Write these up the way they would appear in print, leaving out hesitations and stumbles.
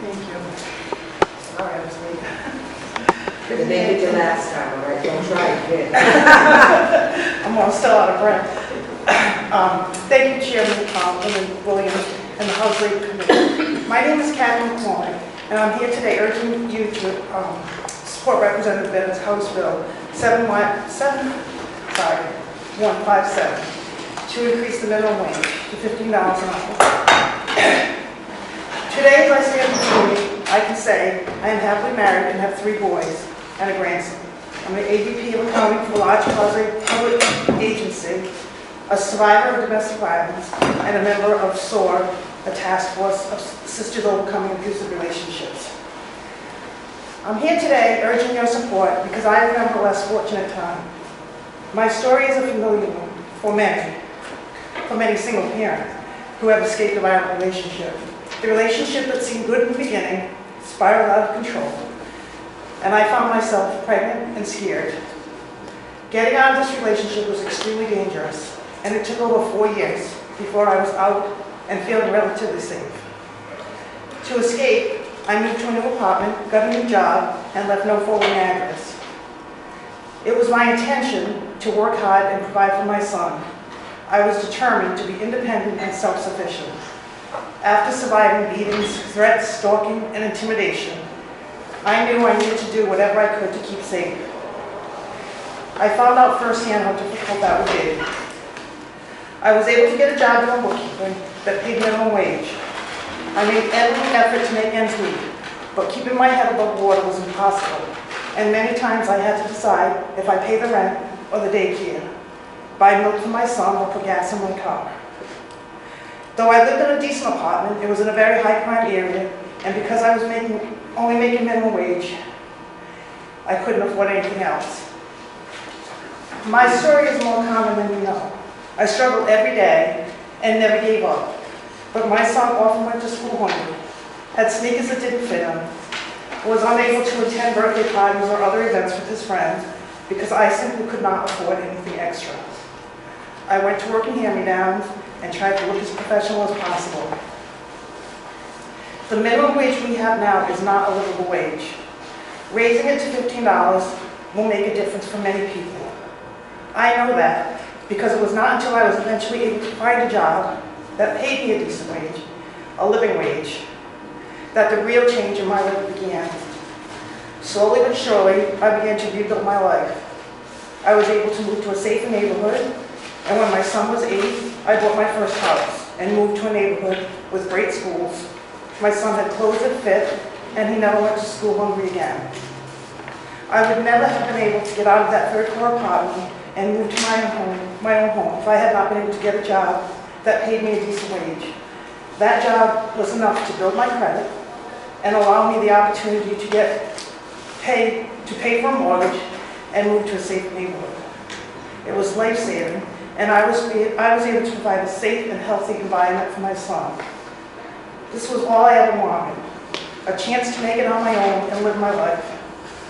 Thank you. Sorry, I was late. They did it last time, all right? Don't try again. I'm still out of breath. Thank you, Chairman Williams and the House Labor Committee. My name is Kathy McCormick, and I'm here today urging you to support Representative Bennett's House Bill 157 to increase the minimum wage to $15 an hour. Today, as I stand before you, I can say I am happily married and have 3 boys and a grandson. I'm an AVP of accounting for a large public agency, a survivor of domestic violence, and a member of SOAR, a task force of Sisters Overcoming Abusive Relationships. I'm here today urging your support because I remember a less fortunate time. My story is a familiar one for many single parents who have escaped a violent relationship. The relationship that seemed good in the beginning spiraled out of control, and I found myself pregnant and scared. Getting out of this relationship was extremely dangerous, and it took over 4 years before I was out and feeling relatively safe. To escape, I moved to a new apartment, got a new job, and left no forwarding address. It was my intention to work hard and provide for my son. I was determined to be independent and self-sufficient. After surviving beatings, threats, stalking, and intimidation, I knew I needed to do whatever I could to keep safe. I found out firsthand how difficult that would be. I was able to get a job doing bookkeeping that paid minimum wage. I made every effort to make ends meet, but keeping my head above water was impossible, and many times I had to decide if I pay the rent or the daycare, buy milk for my son, or put gas in my car. Though I lived in a decent apartment, it was in a very high crime area, and because I was only making minimum wage, I couldn't afford anything else. My story is more common than you know. I struggled every day and never gave up. But my son often went to school hungry, had sneakers that didn't fit him, was unable to attend birthday parties or other events with his friends because I simply could not afford anything extra. I went to work in hand-me-downs and tried to look as professional as possible. The minimum wage we have now is not a livable wage. Raising it to $15 will make a difference for many people. I know that because it was not until I was eventually able to find a job that paid me a decent wage, a living wage, that the real change in my life began. Slowly but surely, I began to rebuild my life. I was able to move to a safer neighborhood, and when my son was 8, I bought my first house and moved to a neighborhood with great schools. My son had clothes that fit, and he never went to school hungry again. I would never have been able to get out of that third-floor apartment and move to my own home if I had not been able to get a job that paid me a decent wage. That job was enough to build my credit and allow me the opportunity to pay for a mortgage and move to a safe neighborhood. It was life-saving, and I was able to provide a safe and healthy environment for my son. This was all I ever wanted, a chance to make it on my own and live my life.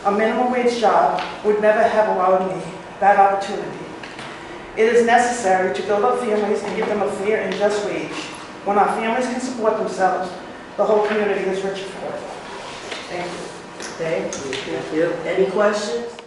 A minimum wage job would never have allowed me that opportunity. It is necessary to build up families and give them a fair and just wage. When our families can support themselves, the whole community is richer for it. Thank you. Thank you. Any questions?